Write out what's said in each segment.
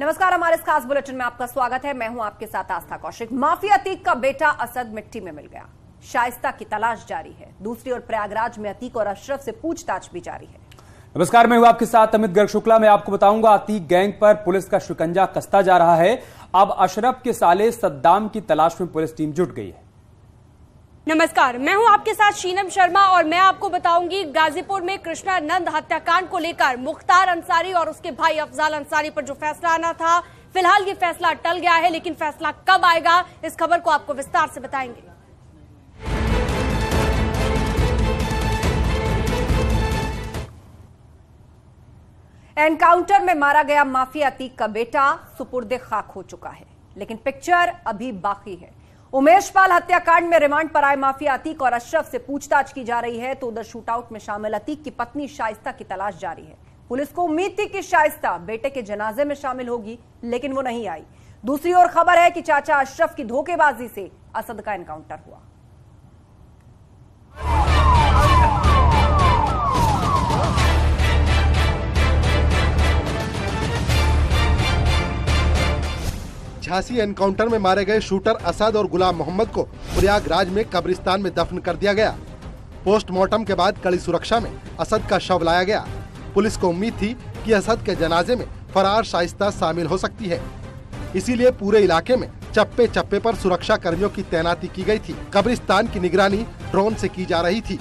नमस्कार, हमारे इस खास बुलेटिन में आपका स्वागत है। मैं हूं आपके साथ आस्था कौशिक। माफिया अतीक का बेटा असद मिट्टी में मिल गया। शाइस्ता की तलाश जारी है। दूसरी ओर प्रयागराज में अतीक और अशरफ से पूछताछ भी जारी है। नमस्कार, मैं हूं आपके साथ अमित गर्ग शुक्ला। मैं आपको बताऊंगा अतीक गैंग पर पुलिस का शिकंजा कसता जा रहा है। अब अशरफ के साले सद्दाम की तलाश में पुलिस टीम जुट गई है। नमस्कार, मैं हूं आपके साथ शीनम शर्मा और मैं आपको बताऊंगी गाजीपुर में कृष्णानंद हत्याकांड को लेकर मुख्तार अंसारी और उसके भाई अफजाल अंसारी पर जो फैसला आना था, फिलहाल ये फैसला टल गया है, लेकिन फैसला कब आएगा इस खबर को आपको विस्तार से बताएंगे। एनकाउंटर में मारा गया माफिया अतीक का बेटा सुपुर्दे खाक हो चुका है, लेकिन पिक्चर अभी बाकी है। उमेश पाल हत्याकांड में रिमांड पर आए माफिया अतीक और अशरफ से पूछताछ की जा रही है, तो उधर शूटआउट में शामिल अतीक की पत्नी शाइस्ता की तलाश जारी है। पुलिस को उम्मीद थी कि शाइस्ता बेटे के जनाजे में शामिल होगी, लेकिन वो नहीं आई। दूसरी ओर खबर है कि चाचा अशरफ की धोखेबाजी से असद का एनकाउंटर हुआ। झांसी एनकाउंटर में मारे गए शूटर असद और गुलाम मोहम्मद को प्रयागराज में कब्रिस्तान में दफन कर दिया गया। पोस्टमार्टम के बाद कड़ी सुरक्षा में असद का शव लाया गया। पुलिस को उम्मीद थी कि असद के जनाजे में फरार शाइस्ता शामिल हो सकती है, इसीलिए पूरे इलाके में चप्पे चप्पे पर सुरक्षा कर्मियों की तैनाती की गई थी। कब्रिस्तान की निगरानी ड्रोन से की जा रही थी।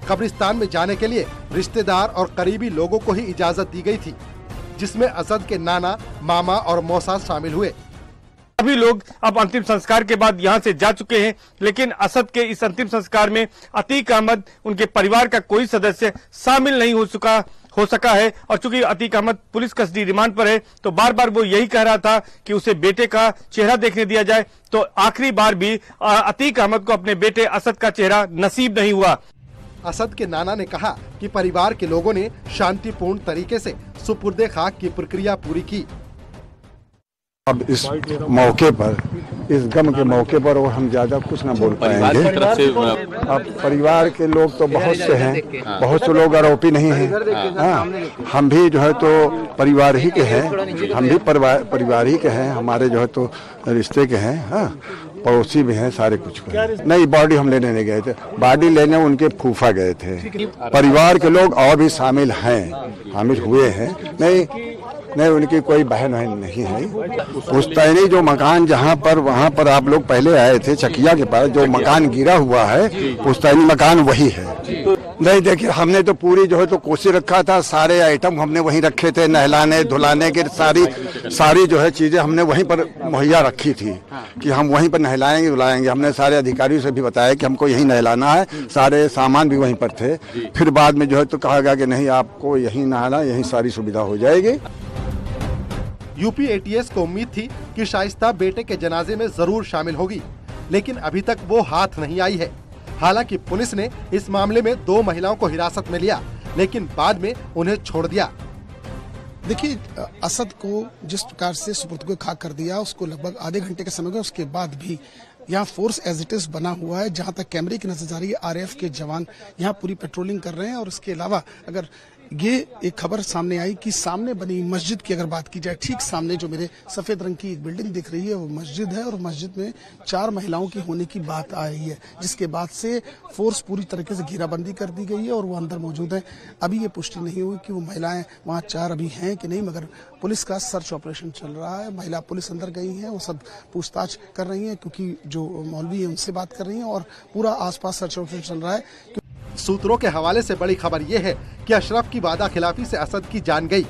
कब्रिस्तान में जाने के लिए रिश्तेदार और करीबी लोगों को ही इजाजत दी गई थी, जिसमें असद के नाना, मामा और मौसा शामिल हुए। सभी लोग अब अंतिम संस्कार के बाद यहां से जा चुके हैं, लेकिन असद के इस अंतिम संस्कार में अतीक अहमद, उनके परिवार का कोई सदस्य शामिल नहीं हो सका है। और चूंकि Atiq Ahmed police custody remand पर है, तो बार बार वो यही कह रहा था कि उसे बेटे का चेहरा देखने दिया जाए, तो आखिरी बार भी अतीक अहमद को अपने बेटे असद का चेहरा नसीब नहीं हुआ। असद के नाना ने कहा कि परिवार के लोगों ने शांतिपूर्ण तरीके से सुपुर्दे खाक की प्रक्रिया पूरी की। अब इस मौके पर, इस गम के मौके पर और हम ज्यादा कुछ न बोल पाएंगे। अब परिवार के लोग तो बहुत से हैं, बहुत से लोग आरोपी नहीं हैं। हाँ, हम भी जो है तो परिवार ही के हैं, हम भी परिवार ही के हैं, हमारे जो है तो रिश्ते के हैं। हाँ, पड़ोसी भी हैं, सारे कुछ नहीं। बॉडी हम लेने नहीं गए थे, बॉडी लेने उनके फूफा गए थे। परिवार के लोग और भी शामिल हैं, शामिल हुए हैं। नहीं, उनकी कोई बहन नहीं है। पुश्तैनी जो मकान जहाँ पर, वहाँ पर आप लोग पहले आए थे, चकिया के पास जो मकान गिरा हुआ है, पुश्तैनी मकान वही है। नहीं, देखिए हमने तो पूरी जो है तो कोशिश रखा था, सारे आइटम हमने वहीं रखे थे, नहलाने धुलाने के सारी जो है चीजें हमने वहीं पर मुहैया रखी थी कि हम वहीं पर नहलाएंगे धुलाएंगे। हमने सारे अधिकारियों से भी बताया कि हमको यहीं नहलाना है, सारे सामान भी वहीं पर थे। फिर बाद में जो है तो कहा गया कि नहीं, आपको यहीं नहाना, यहीं सारी सुविधा हो जाएगी। यूपी एटीएस को उम्मीद थी कि शाइस्ता बेटे के जनाजे में जरूर शामिल होगी, लेकिन अभी तक वो हाथ नहीं आई है। हालांकि पुलिस ने इस मामले में 2 महिलाओं को हिरासत में लिया, लेकिन बाद में उन्हें छोड़ दिया। देखिए, असद को जिस प्रकार से सुपुर्द खाक कर दिया, उसको लगभग आधे घंटे के समय, उसके बाद भी यहाँ फोर्स एज इट इज बना हुआ है। जहाँ तक कैमरे की नजर जा रही है, आरएएफ के जवान यहाँ पूरी पेट्रोलिंग कर रहे हैं। और इसके अलावा अगर ये एक खबर सामने आई कि सामने बनी मस्जिद की अगर बात की जाए, ठीक सामने जो मेरे सफेद रंग की एक बिल्डिंग दिख रही है वो मस्जिद है, और मस्जिद में 4 महिलाओं की होने की बात आ रही है, जिसके बाद से फोर्स पूरी तरीके से घेराबंदी कर दी गई है और वो अंदर मौजूद है। अभी ये पुष्टि नहीं हुई कि वो महिलाएं वहाँ 4 अभी हैं कि नहीं, मगर पुलिस का सर्च ऑपरेशन चल रहा है। महिला पुलिस अंदर गई है, वो सब पूछताछ कर रही है, क्योंकि जो मौलवी है उनसे बात कर रही है, और पूरा आसपास सर्च ऑपरेशन चल रहा है। सूत्रों के हवाले से बड़ी खबर यह है कि अशरफ की वादा खिलाफी से असद की जान गई।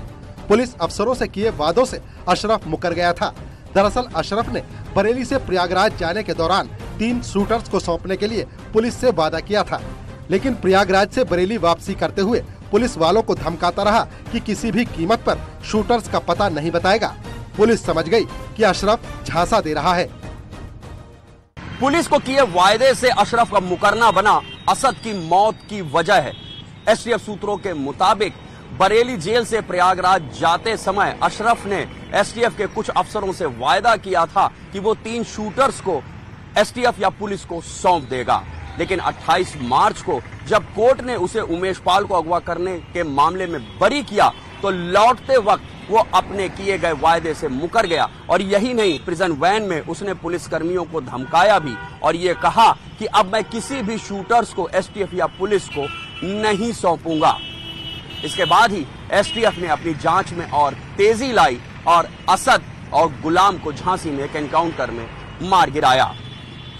पुलिस अफसरों से किए वादों से अशरफ मुकर गया था। दरअसल अशरफ ने बरेली से प्रयागराज जाने के दौरान 3 शूटर्स को सौंपने के लिए पुलिस से वादा किया था, लेकिन प्रयागराज से बरेली वापसी करते हुए पुलिस वालों को धमकाता रहा कि किसी भी कीमत पर शूटर्स का पता नहीं बताएगा। पुलिस समझ गई कि अशरफ झांसा दे रहा है। पुलिस को किए वायदे से अशरफ का मुकरना बना असद की मौत की वजह है। एसटीएफ सूत्रों के मुताबिक बरेली जेल से प्रयागराज जाते समय अशरफ ने एसटीएफ के कुछ अफसरों से वायदा किया था कि वो 3 शूटर्स को एसटीएफ या पुलिस को सौंप देगा, लेकिन 28 मार्च को जब कोर्ट ने उसे उमेश पाल को अगवा करने के मामले में बरी किया, तो लौटते वक्त वो अपने किए गए वायदे से मुकर गया। और यही नहीं, प्रिजन वैन में उसने पुलिस कर्मियों को धमकाया भी और ये कहा कि अब मैं किसी भी शूटर्स को एसटीएफ या पुलिस को नहीं सौंपूंगा। इसके बाद ही एसटीएफ ने अपनी जांच में और तेजी लाई और असद और गुलाम को झांसी में एक एनकाउंटर में मार गिराया।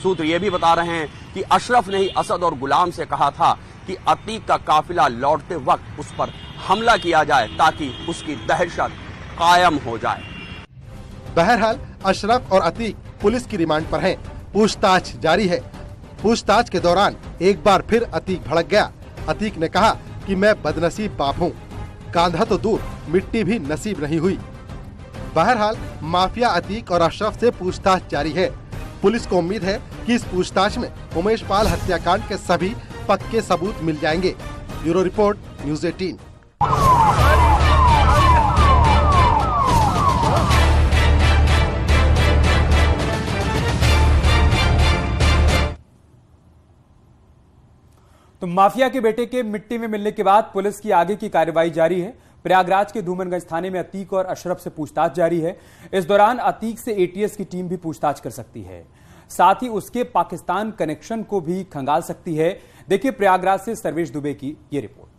सूत्र ये भी बता रहे हैं कि अशरफ ने ही असद और गुलाम से कहा था कि अतीक का काफिला लौटते वक्त उस पर हमला किया जाए ताकि उसकी दहशत कायम हो जाए। बहरहाल अशरफ और अतीक पुलिस की रिमांड पर हैं। पूछताछ जारी है। पूछताछ के दौरान एक बार फिर अतीक भड़क गया। अतीक ने कहा कि मैं बदनसीब बाप हूँ, कांधा तो दूर मिट्टी भी नसीब नहीं हुई। बहरहाल माफिया अतीक और अशरफ से पूछताछ जारी है। पुलिस को उम्मीद है कि इस पूछताछ में उमेश पाल हत्याकांड के सभी पक्के सबूत मिल जाएंगे। Bureau report, news 18। तो माफिया के बेटे के मिट्टी में मिलने के बाद पुलिस की आगे की कार्रवाई जारी है। प्रयागराज के धूमनगंज थाने में अतीक और अशरफ से पूछताछ जारी है। इस दौरान अतीक से एटीएस की टीम भी पूछताछ कर सकती है, साथ ही उसके पाकिस्तान कनेक्शन को भी खंगाल सकती है। देखिए प्रयागराज से सर्वेश दुबे की ये रिपोर्ट।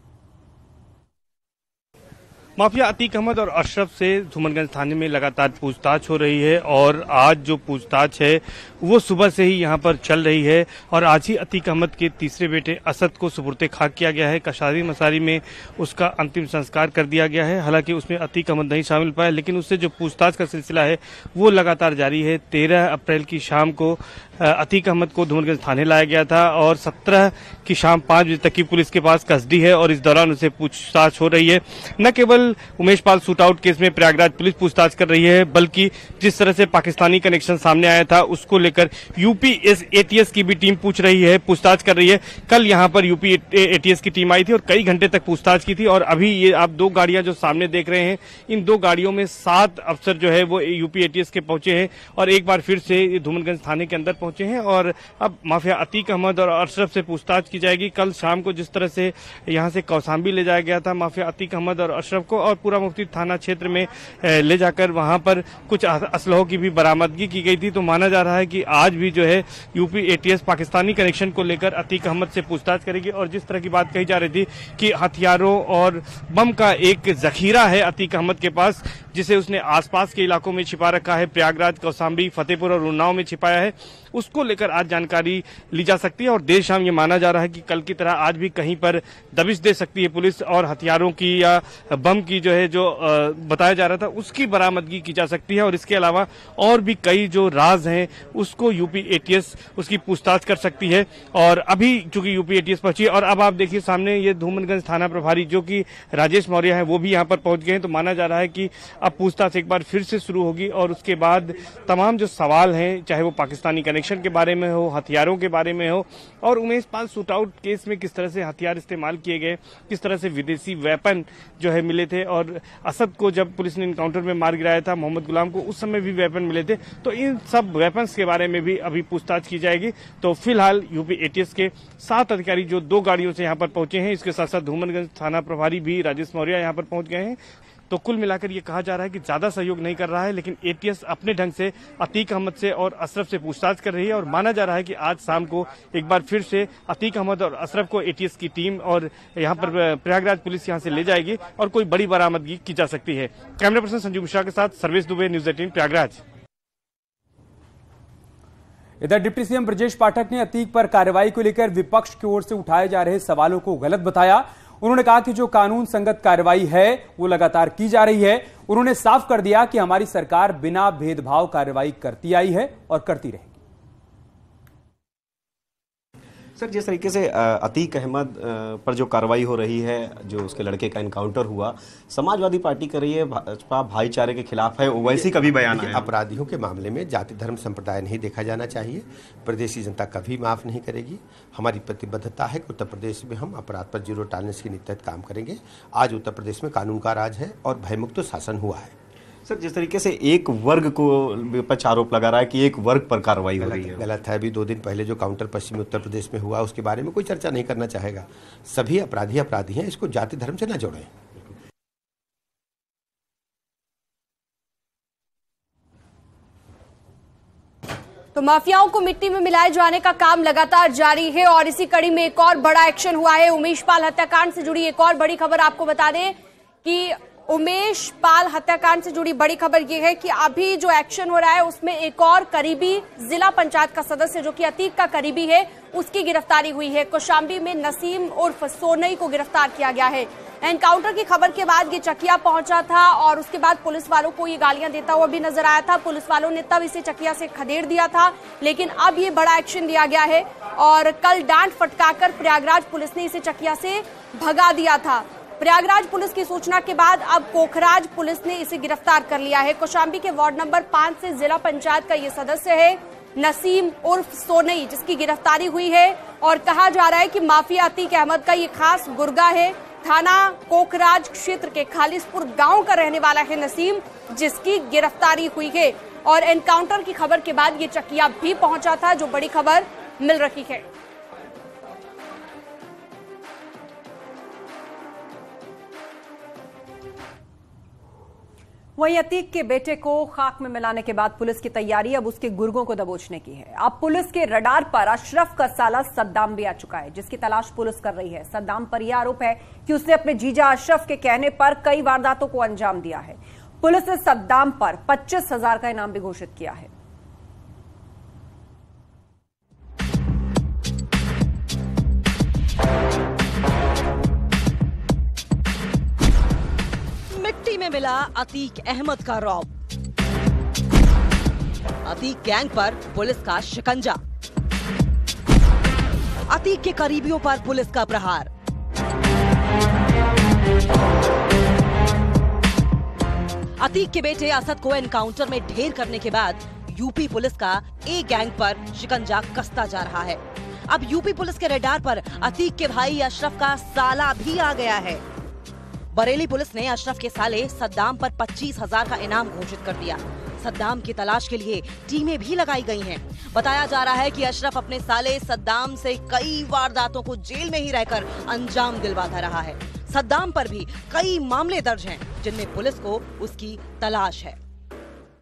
माफिया अतीक अहमद और अशरफ से धूमनगंज थाने में लगातार पूछताछ हो रही है और आज जो पूछताछ है वो सुबह से ही यहाँ पर चल रही है। और आज ही अतीक अहमद के तीसरे बेटे असद को सुपुर्द खाक किया गया है। कशारी मसारी में उसका अंतिम संस्कार कर दिया गया है। हालांकि उसमें अतीक अहमद नहीं शामिल पाया, लेकिन उससे जो पूछताछ का सिलसिला है वो लगातार जारी है। 13 अप्रैल की शाम को अतीक अहमद को धूमनगंज थाने लाया गया था और 17 की शाम 5 बजे तक की पुलिस के पास कस्टडी है और इस दौरान उसे पूछताछ हो रही है। न केवल उमेश पाल शूटआउट केस में प्रयागराज पुलिस पूछताछ कर रही है, बल्कि जिस तरह से पाकिस्तानी कनेक्शन सामने आया था उसको लेकर यूपी एटीएस की भी टीम पूछताछ कर रही है। कल यहाँ पर यूपी एटीएस की टीम आई थी और कई घंटे तक पूछताछ की थी। और अभी ये आप 2 गाड़ियां जो सामने देख रहे हैं, इन 2 गाड़ियों में 7 अफसर जो है वो यूपी एटीएस के पहुंचे हैं और एक बार फिर से धूमनगंज थाने के अंदर पहुंचे हैं। और अब माफिया अतीक अहमद और अशरफ से पूछताछ की जाएगी। कल शाम को जिस तरह से यहाँ से कौसाम्बी ले जाया गया था माफिया अतीक अहमद और अशरफ को और पूरा मुफ्ती थाना क्षेत्र में ले जाकर वहां पर कुछ असलहों की भी बरामदगी की गई थी, तो माना जा रहा है कि आज भी जो है यूपी एटीएस पाकिस्तानी कनेक्शन को लेकर अतीक अहमद से पूछताछ करेगी। और जिस तरह की बात कही जा रही थी कि हथियारों और बम का एक जखीरा है अतीक अहमद के पास, जिसे उसने आसपास के इलाकों में छिपा रखा है, प्रयागराज, कौसाम्बी, फतेहपुर और उन्नाव में छिपाया है, उसको लेकर आज जानकारी ली जा सकती है। और देर शाम ये माना जा रहा है कि कल की तरह आज भी कहीं पर दबिश दे सकती है पुलिस और हथियारों की या बम की जो बताया जा रहा था उसकी बरामदगी की जा सकती है। और इसके अलावा और भी कई जो राज हैं उसको यूपी एटीएस उसकी पूछताछ कर सकती है। और अभी चूंकि यूपी एटीएस पहुंची और अब आप देखिए सामने ये धूमनगंज थाना प्रभारी जो कि राजेश मौर्य है वो भी यहाँ पर पहुंच गए हैं, तो माना जा रहा है कि अब पूछताछ एक बार फिर से शुरू होगी और उसके बाद तमाम जो सवाल हैं, चाहे वो पाकिस्तानी कनेक्शन के बारे में हो, हथियारों के बारे में हो और उमेश पाल शूटआउट केस में किस तरह से हथियार इस्तेमाल किए गए, किस तरह से विदेशी वेपन जो है मिले थे। और असद को जब पुलिस ने इनकाउंटर में मार गिराया था, मोहम्मद गुलाम को, उस समय भी वेपन मिले थे, तो इन सब वेपन्स के बारे में भी अभी पूछताछ की जाएगी। तो फिलहाल यूपी एटीएस के 7 अधिकारी जो 2 गाड़ियों से यहाँ पर पहुंचे हैं, इसके साथ साथ धूमनगंज थाना प्रभारी भी राजेश मौर्य यहाँ पर पहुंच गए हैं। तो कुल मिलाकर ये कहा जा रहा है कि ज्यादा सहयोग नहीं कर रहा है, लेकिन एटीएस अपने ढंग से अतीक अहमद से और अशरफ से पूछताछ कर रही है। और माना जा रहा है कि आज शाम को एक बार फिर से अतीक अहमद और अशरफ को एटीएस की टीम और यहाँ पर प्रयागराज पुलिस यहाँ से ले जाएगी और कोई बड़ी बरामदगी की जा सकती है। कैमरा पर्सन संजीव मिश्रा के साथ सर्वेश दुबे, न्यूज़ 18 प्रयागराज। इधर डिप्टी सीएम ब्रजेश पाठक ने अतीक पर कार्रवाई को लेकर विपक्ष की ओर से उठाए जा रहे सवालों को गलत बताया। उन्होंने कहा कि जो कानून संगत कार्रवाई है वो लगातार की जा रही है। उन्होंने साफ कर दिया कि हमारी सरकार बिना भेदभाव कार्रवाई करती आई है और करती रहेगी। सर, जिस तरीके से अतीक अहमद पर जो कार्रवाई हो रही है, जो उसके लड़के का एनकाउंटर हुआ, समाजवादी पार्टी कर रही है भाजपा भाईचारे के खिलाफ है, ओवैसी का भी बयान है। अपराधियों के मामले में जाति धर्म संप्रदाय नहीं देखा जाना चाहिए। प्रदेश की जनता कभी माफ नहीं करेगी। हमारी प्रतिबद्धता है कि उत्तर प्रदेश में हम अपराध पर 0 टॉलरेंस के नित्य काम करेंगे। आज उत्तर प्रदेश में कानून का राज है और भयमुक्त शासन हुआ है। सर, जिस तरीके से एक वर्ग को विपक्ष आरोप लगा रहा है कि एक वर्ग पर कार्रवाई हो रही है, गलत है। अभी 2 दिन पहले जो काउंटर पश्चिमी उत्तर प्रदेश में हुआ उसके बारे में कोई चर्चा नहीं करना चाहेगा। सभी अपराधी अपराधी हैं, इसको जाति धर्म से ना जोड़ें। तो माफियाओं को मिट्टी में मिलाए जाने का काम लगातार जारी है और इसी कड़ी में एक और बड़ा एक्शन हुआ है। उमेश पाल हत्याकांड से जुड़ी एक और बड़ी खबर आपको बता दें कि उमेश पाल हत्याकांड से जुड़ी बड़ी खबर यह है कि अभी जो एक्शन हो रहा है उसमें एक और करीबी जिला पंचायत का सदस्य जो कि अतीक का करीबी है उसकी गिरफ्तारी हुई है। कौशाम्बी में नसीम उर्फ सोनई को गिरफ्तार किया गया है। एनकाउंटर की खबर के बाद ये चकिया पहुंचा था और उसके बाद पुलिस वालों को ये गालियां देता हुआ भी नजर आया था। पुलिस वालों ने तब इसे चकिया से खदेड़ दिया था, लेकिन अब ये बड़ा एक्शन लिया गया है और कल डांट फटकाकर प्रयागराज पुलिस ने इसे चकिया से भगा दिया था। प्रयागराज पुलिस की सूचना के बाद अब कोखराज पुलिस ने इसे गिरफ्तार कर लिया है। कौशाम्बी के वार्ड नंबर 5 से जिला पंचायत का ये सदस्य है नसीम उर्फ सोनई, जिसकी गिरफ्तारी हुई है और कहा जा रहा है कि माफिया अतीक अहमद का ये खास गुर्गा है। थाना कोखराज क्षेत्र के खालिसपुर गांव का रहने वाला है नसीम, जिसकी गिरफ्तारी हुई है और एनकाउंटर की खबर के बाद ये चकिया भी पहुंचा था, जो बड़ी खबर मिल रही है। वहीं अतीक के बेटे को खाक में मिलाने के बाद पुलिस की तैयारी अब उसके गुर्गों को दबोचने की है। अब पुलिस के रडार पर अशरफ का साला सद्दाम भी आ चुका है, जिसकी तलाश पुलिस कर रही है। सद्दाम पर यह आरोप है कि उसने अपने जीजा अशरफ के कहने पर कई वारदातों को अंजाम दिया है। पुलिस ने सद्दाम पर 25,000 का इनाम भी घोषित किया है। मिट्टी में मिला अतीक अहमद का रौब। अतीक गैंग पर पुलिस का शिकंजा। अतीक के करीबियों पर पुलिस का प्रहार। अतीक के बेटे असद को एनकाउंटर में ढेर करने के बाद यूपी पुलिस का ए गैंग पर शिकंजा कसता जा रहा है। अब यूपी पुलिस के रडार पर अतीक के भाई अशरफ का साला भी आ गया है। बरेली पुलिस ने अशरफ के साले सद्दाम पर 25,000 का इनाम घोषित कर दिया। सद्दाम की तलाश के लिए टीमें भी लगाई गई हैं। बताया जा रहा है कि अशरफ अपने साले सद्दाम से कई वारदातों को जेल में ही रहकर अंजाम दिलवाता रहा है। सद्दाम पर भी कई मामले दर्ज हैं, जिनमें पुलिस को उसकी तलाश है।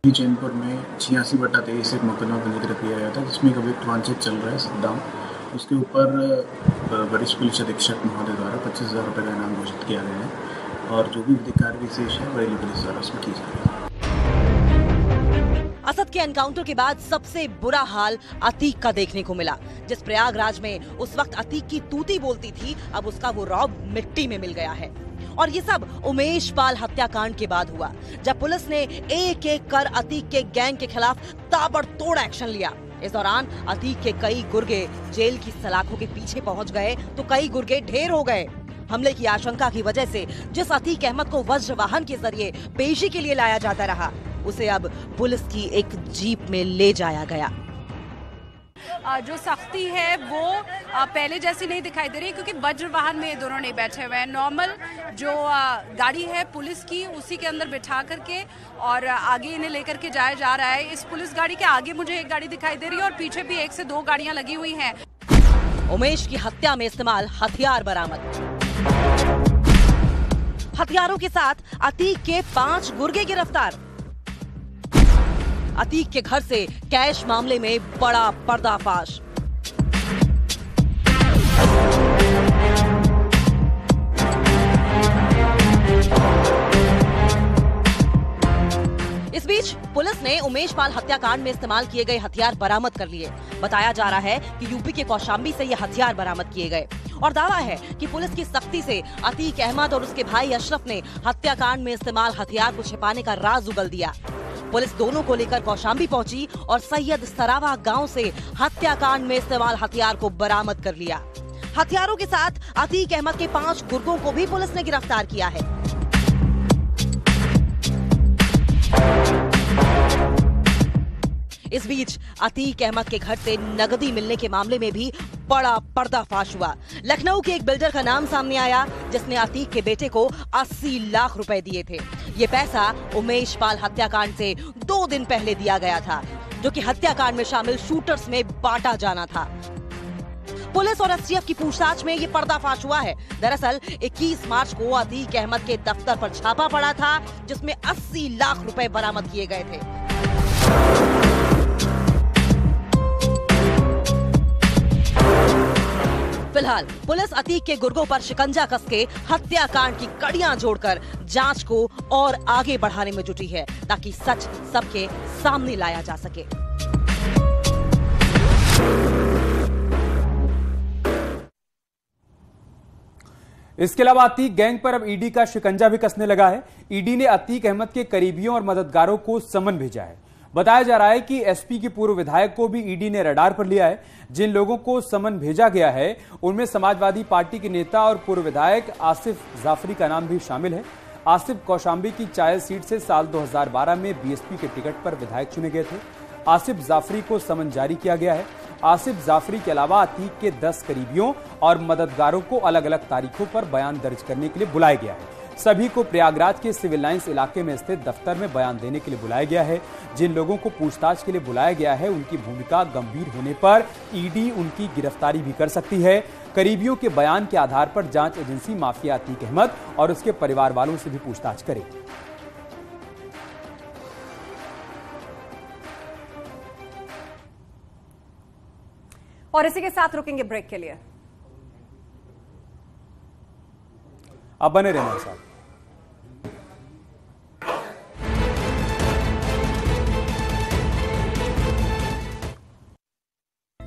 चैनपुर में 86/23 एक मुकदमा पंजीकृत किया गया था, जिसमें एक अभियुक्त वांछित चल रहा है सद्दाम। उसके ऊपर वरिष्ठ पुलिस अधीक्षक महोदय द्वारा 25,000 रुपए का इनाम घोषित किया गया है और जो भी विधिक कार्रवाई शेष है बरेली पुलिस द्वारा उसमें की जा रही है। असद के एनकाउंटर के बाद सबसे बुरा हाल अतीक का देखने को मिला। जिस प्रयागराज में उस वक्त अतीक की तूती बोलती थी, अब उसका वो रौब मिट्टी में मिल गया है। और ये सब उमेश पाल हत्याकांड के बाद हुआ, जब पुलिस ने एक एक कर अतीक के गैंग के खिलाफ ताबड़तोड़ एक्शन लिया। इस दौरान अतीक के कई गुर्गे जेल की सलाखों के पीछे पहुंच गए तो कई गुर्गे ढेर हो गए। हमले की आशंका की वजह से जिस अतीक अहमद को वज्र वाहन के जरिए पेशी के लिए लाया जाता रहा, उसे अब पुलिस की एक जीप में ले जाया गया। जो सख्ती है वो पहले जैसी नहीं दिखाई दे रही, क्योंकि वज्र वाहन में ये दोनों नहीं बैठे हुए हैं। नॉर्मल जो गाड़ी है पुलिस की, उसी के अंदर बिठा करके और आगे इन्हें लेकर के जाया जा रहा है। इस पुलिस गाड़ी के आगे मुझे एक गाड़ी दिखाई दे रही है और पीछे भी 1 से 2 गाड़ियां लगी हुई हैं। उमेश की हत्या में इस्तेमाल हथियार बरामद। हथियारों के साथ अतीक के 5 गुर्गे गिरफ्तार। अतीक के घर से कैश मामले में बड़ा पर्दाफाश। इस बीच पुलिस ने उमेश पाल हत्याकांड में इस्तेमाल किए गए हथियार बरामद कर लिए। बताया जा रहा है कि यूपी के कौशाम्बी से ये हथियार बरामद किए गए और दावा है कि पुलिस की सख्ती से अतीक अहमद और उसके भाई अशरफ ने हत्याकांड में इस्तेमाल हथियार को छिपाने का राज उगल दिया। पुलिस दोनों को लेकर कौशाम्बी पहुंची और सैयद सरावा गांव से हत्याकांड में इस्तेमाल हथियार को बरामद कर लिया। हथियारों के साथ अतीक अहमद के 5 गुर्गों को भी पुलिस ने गिरफ्तार किया है। इस बीच अतीक अहमद के घर से नकदी मिलने के मामले में भी बड़ा पर्दाफाश हुआ। लखनऊ के एक बिल्डर का नाम सामने आया, जिसने अतीक के बेटे को 80 लाख रुपए दिए थे। ये पैसा उमेश पाल हत्याकांड से 2 दिन पहले दिया गया था, जो कि हत्याकांड में शामिल शूटर्स में बांटा जाना था। पुलिस और एसटीएफ की पूछताछ में ये पर्दाफाश हुआ है। दरअसल 21 मार्च को अतीक अहमद के दफ्तर पर छापा पड़ा था, जिसमें 80 लाख रुपए बरामद किए गए थे। फिलहाल पुलिस अतीक के गुर्गों पर शिकंजा कस के हत्याकांड की कड़ियां जोड़कर जांच को और आगे बढ़ाने में जुटी है, ताकि सच सबके सामने लाया जा सके। इसके अलावा अतीक गैंग पर अब ईडी का शिकंजा भी कसने लगा है। ईडी ने अतीक अहमद के करीबियों और मददगारों को समन भेजा है। बताया जा रहा है कि एसपी के पूर्व विधायक को भी ईडी ने रडार पर लिया है। जिन लोगों को समन भेजा गया है उनमें समाजवादी पार्टी के नेता और पूर्व विधायक आसिफ जाफरी का नाम भी शामिल है। आसिफ कौशांबी की चायल सीट से साल 2012 में बीएसपी के टिकट पर विधायक चुने गए थे। आसिफ जाफरी को समन जारी किया गया है। आसिफ जाफरी के अलावा अतीक के 10 करीबियों और मददगारों को अलग अलग तारीखों पर बयान दर्ज करने के लिए बुलाया गया है। सभी को प्रयागराज के सिविल लाइंस इलाके में स्थित दफ्तर में बयान देने के लिए बुलाया गया है। जिन लोगों को पूछताछ के लिए बुलाया गया है उनकी भूमिका गंभीर होने पर ईडी उनकी गिरफ्तारी भी कर सकती है। करीबियों के बयान के आधार पर जांच एजेंसी माफिया अतीक अहमद और उसके परिवार वालों से भी पूछताछ करेगी। और इसी के साथ रुकेंगे ब्रेक के लिए। अब बने रहना साहब।